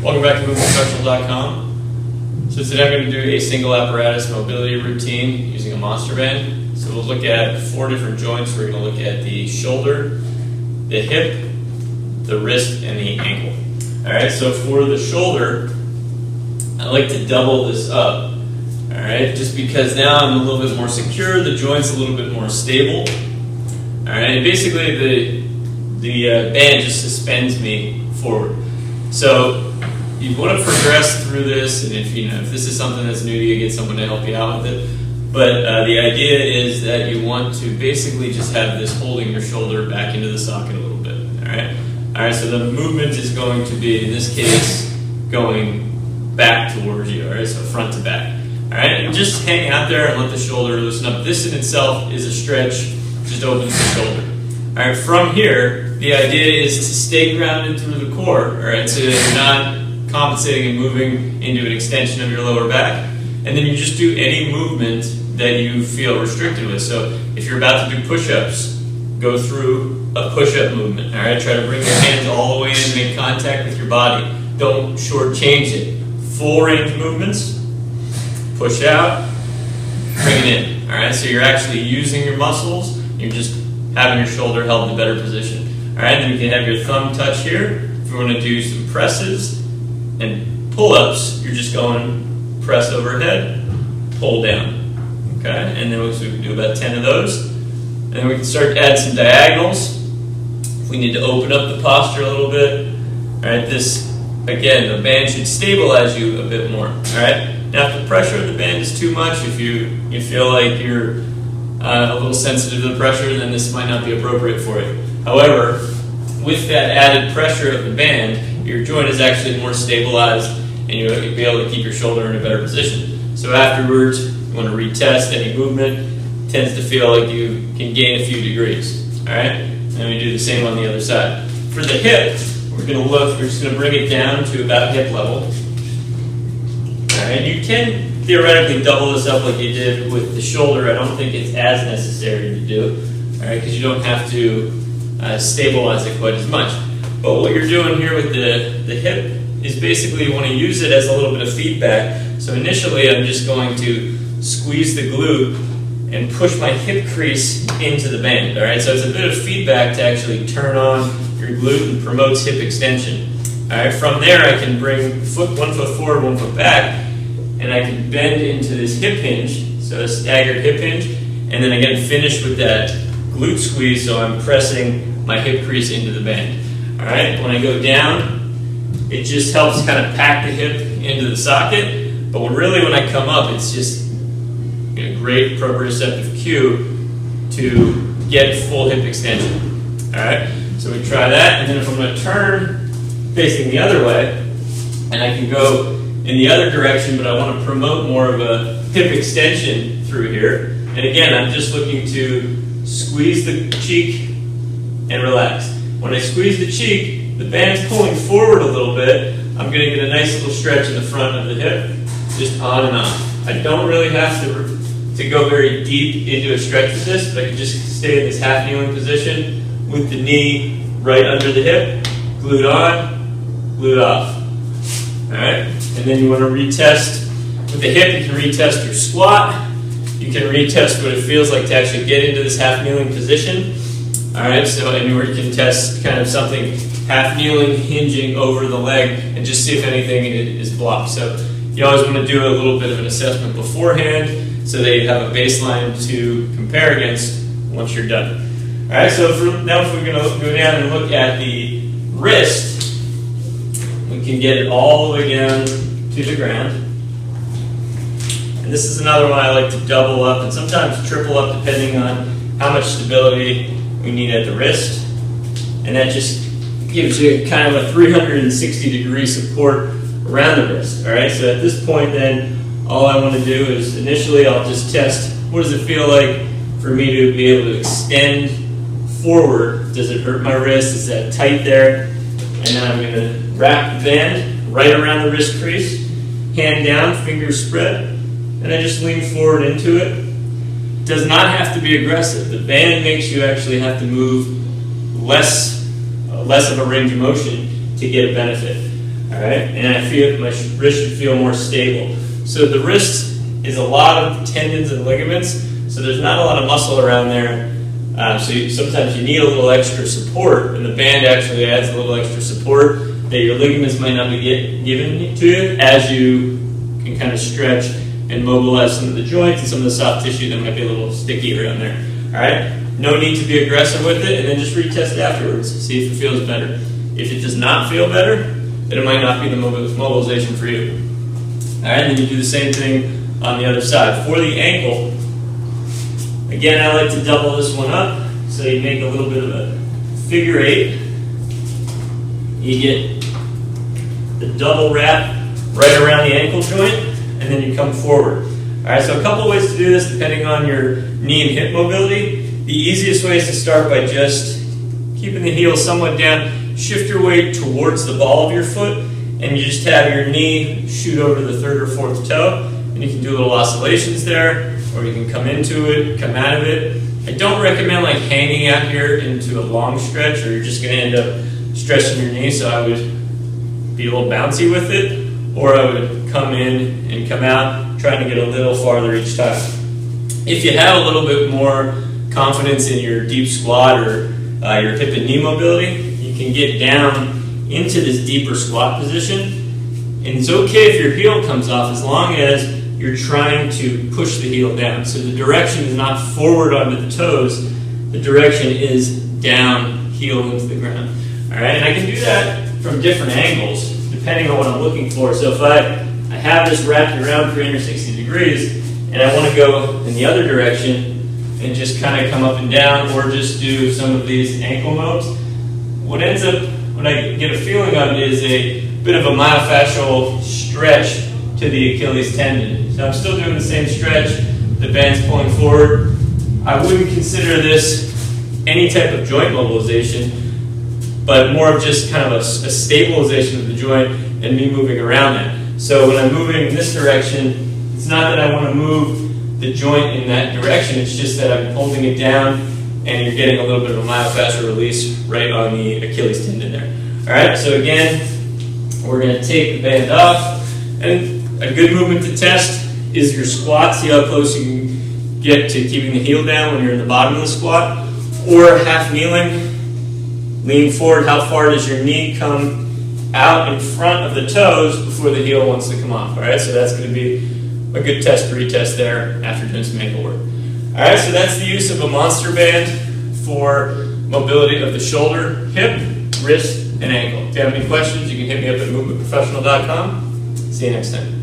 Welcome back to MoveProfessional.com. So today I'm going to do a single apparatus mobility routine using a monster band. So we'll look at 4 different joints. We're going to look at the shoulder, the hip, the wrist, and the ankle. Alright, so for the shoulder, I like to double this up. Alright, just because now I'm a little bit more secure, the joint's a little bit more stable. Alright, and basically the band just suspends me forward. So you want to progress through this, and if this is something that's new to you, get someone to help you out with it. But the idea is that you want to basically just have this holding your shoulder back into the socket a little bit. All right. So the movement is going to be, in this case, going back towards you. All right, so front to back. All right, and just hang out there and let the shoulder loosen up. This in itself is a stretch. Just opens the shoulder. All right. From here, the idea is to stay grounded through the core. All right, so you're not compensating and moving into an extension of your lower back, and then you just do any movement that you feel restricted with. So if you're about to do push-ups, go through a push-up movement. All right, try to bring your hands all the way in, make contact with your body. Don't shortchange it. Full range movements. Push out, bring it in. All right, so you're actually using your muscles. You're just having your shoulder held in a better position. All right, then you can have your thumb touch here. If you want to do some presses and pull-ups, you're just going press overhead, pull down. Okay, and then we can do about 10 of those. And then we can start to add some diagonals. If we need to open up the posture a little bit. All right, this, again, the band should stabilize you a bit more. All right, now if the pressure of the band is too much, if you feel like you're a little sensitive to the pressure, then this might not be appropriate for you. However, with that added pressure of the band, your joint is actually more stabilized and you'll be able to keep your shoulder in a better position. So afterwards, you want to retest any movement. It tends to feel like you can gain a few degrees. Alright? And we do the same on the other side. For the hip, we're just going to bring it down to about hip level. Alright, you can theoretically double this up like you did with the shoulder. I don't think it's as necessary to do. Alright, because you don't have to stabilize it quite as much. But what you're doing here with the hip is basically you want to use it as a little bit of feedback. So initially I'm just going to squeeze the glute and push my hip crease into the band. All right, so it's a bit of feedback to actually turn on your glute and promotes hip extension. All right, from there I can bring one foot forward, 1 foot back, and I can bend into this hip hinge, so a staggered hip hinge, and then again finish with that glute squeeze, so I'm pressing my hip crease into the band. All right, when I go down, it just helps kind of pack the hip into the socket, but really when I come up, it's just a great proprioceptive cue to get full hip extension. All right, so we try that, and then if I'm going to turn facing the other way, and I can go in the other direction, but I want to promote more of a hip extension through here, and again, I'm just looking to squeeze the cheek and relax. When I squeeze the cheek, the band's pulling forward a little bit. I'm going to get a nice little stretch in the front of the hip, just on and off. I don't really have to go very deep into a stretch with this, but I can just stay in this half kneeling position with the knee right under the hip, glute on, glute off. All right, and then you want to retest with the hip. You can retest your squat. You can retest what it feels like to actually get into this half kneeling position. All right, so anywhere you can test kind of something half kneeling, hinging over the leg, and just see if anything is blocked. So you always want to do a little bit of an assessment beforehand so that you have a baseline to compare against once you're done. All right, so now if we're going to go down and look at the wrist, we can get it all the way down to the ground. And this is another one I like to double up and sometimes triple up depending on how much stability we need at the wrist. And that just gives you kind of a 360-degree support around the wrist. All right, so at this point then, all I want to do is initially I'll just test what does it feel like for me to be able to extend forward. Does it hurt my wrist? Is that tight there? And then I'm going to wrap the band right around the wrist crease, hand down, fingers spread, and I just lean forward into it. It does not have to be aggressive. The band makes you actually have to move less of a range of motion to get a benefit. All right, and I feel my wrist should feel more stable. So the wrist is a lot of tendons and ligaments, so there's not a lot of muscle around there. Sometimes you need a little extra support, and the band actually adds a little extra support that your ligaments might not be given to you as you can kind of stretch and mobilize some of the joints and some of the soft tissue that might be a little sticky around there. All right, no need to be aggressive with it, and then just retest afterwards. See if it feels better. If it does not feel better, then it might not be the mobilization for you. All right, and then you do the same thing on the other side. For the ankle, again, I like to double this one up, so you make a little bit of a figure 8. You get the double wrap right around the ankle joint, and then you come forward. All right, so a couple ways to do this depending on your knee and hip mobility. The easiest way is to start by just keeping the heel somewhat down. Shift your weight towards the ball of your foot, and you just have your knee shoot over the 3rd or 4th toe, and you can do little oscillations there, or you can come into it, come out of it. I don't recommend like hanging out here into a long stretch, or you're just going to end up stretching your knee, so I would be a little bouncy with it, or I would come in and come out, trying to get a little farther each time. If you have a little bit more confidence in your deep squat or your hip and knee mobility, you can get down into this deeper squat position. And it's okay if your heel comes off as long as you're trying to push the heel down. So the direction is not forward onto the toes, the direction is down, heel into the ground. All right, and I can do that from different angles depending on what I'm looking for. So if I have this wrapped around 360 degrees and I want to go in the other direction and just kind of come up and down, or just do some of these ankle modes, what ends up, what I get a feeling of is a bit of a myofascial stretch to the Achilles tendon. So I'm still doing the same stretch, the band's pulling forward. I wouldn't consider this any type of joint mobilization, but more of just kind of a stabilization of the joint and me moving around it. So when I'm moving in this direction, it's not that I want to move the joint in that direction, it's just that I'm holding it down and you're getting a little bit of a myofascial release right on the Achilles tendon there. All right, so again, we're going to take the band off, and a good movement to test is your squat. See how close you can get to keeping the heel down when you're in the bottom of the squat, or half kneeling. Lean forward. How far does your knee come out in front of the toes before the heel wants to come off? All right, so that's going to be a good test to retest there after doing some ankle work. All right, so that's the use of a monster band for mobility of the shoulder, hip, wrist, and ankle. If you have any questions, you can hit me up at movementprofessional.com. See you next time.